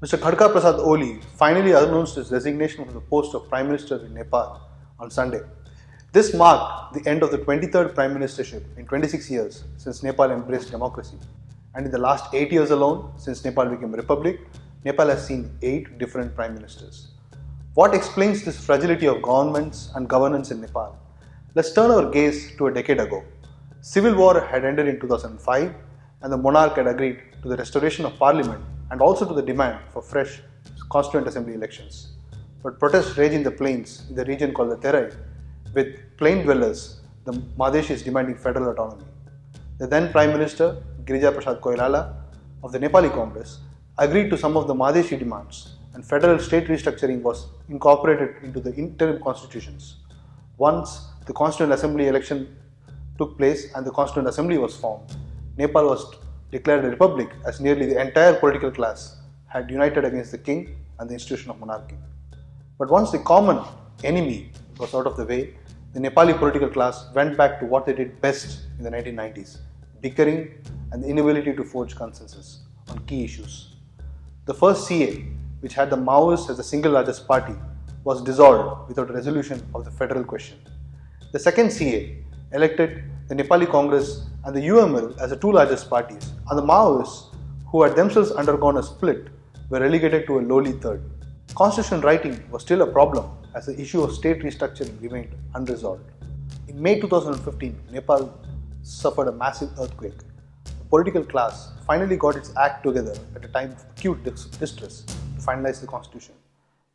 Mr Khadka Prasad Oli finally announced his resignation from the post of Prime Minister in Nepal on Sunday. This marked the end of the 23rd Prime Ministership in 26 years since Nepal embraced democracy. And in the last 8 years alone, since Nepal became a republic, Nepal has seen 8 different Prime Ministers. What explains this fragility of governments and governance in Nepal? Let's turn our gaze to a decade ago. Civil war had ended in 2005 and the monarch had agreed to the restoration of parliament and also to the demand for fresh constituent assembly elections. But protests raged in the plains in the region called the Terai, with plain dwellers, the Madheshis, demanding federal autonomy. The then Prime Minister, Girija Prasad Koirala of the Nepali Congress, agreed to some of the Madheshi demands and federal state restructuring was incorporated into the interim constitutions. Once the Constituent Assembly election took place and the Constituent Assembly was formed, Nepal was declared a republic as nearly the entire political class had united against the king and the institution of monarchy. But once the common enemy was out of the way, the Nepali political class went back to what they did best in the 1990s, bickering and the inability to forge consensus on key issues. The first CA, which had the Maoists as the single largest party, was dissolved without a resolution of the federal question. The second CA elected the Nepali Congress and the UML as the two largest parties, and the Maoists, who had themselves undergone a split, were relegated to a lowly third. Constitution writing was still a problem as the issue of state restructuring remained unresolved. In May 2015, Nepal suffered a massive earthquake. The political class finally got its act together at a time of acute distress to finalize the constitution.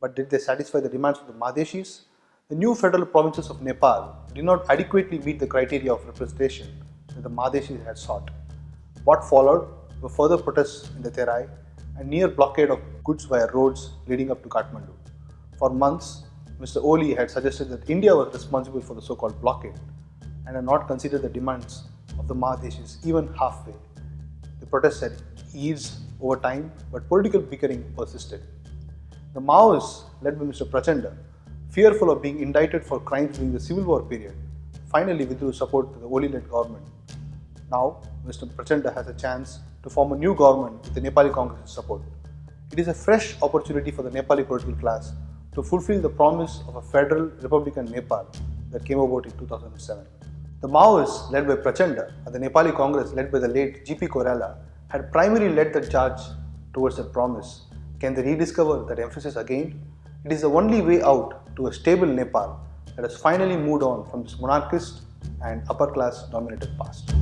But did they satisfy the demands of the Madheshis? The new federal provinces of Nepal did not adequately meet the criteria of representation that the Madheshis had sought. What followed were further protests in the Terai and near blockade of goods via roads leading up to Kathmandu. For months, Mr. Oli had suggested that India was responsible for the so-called blockade and had not considered the demands of the Madheshis even halfway. The protests had eased over time, but political bickering persisted. The Maoists, led by Mr. Prachanda, fearful of being indicted for crimes during the Civil War period, finally withdrew support to the Oli-led government. Now, Mr. Prachanda has a chance to form a new government with the Nepali Congress's support. It is a fresh opportunity for the Nepali political class to fulfill the promise of a federal republican Nepal that came about in 2007. The Maoists, led by Prachanda, and the Nepali Congress, led by the late G.P. Koirala, had primarily led the charge towards that promise. Can they rediscover that emphasis again? It is the only way out to a stable Nepal that has finally moved on from this monarchist and upper class dominated past.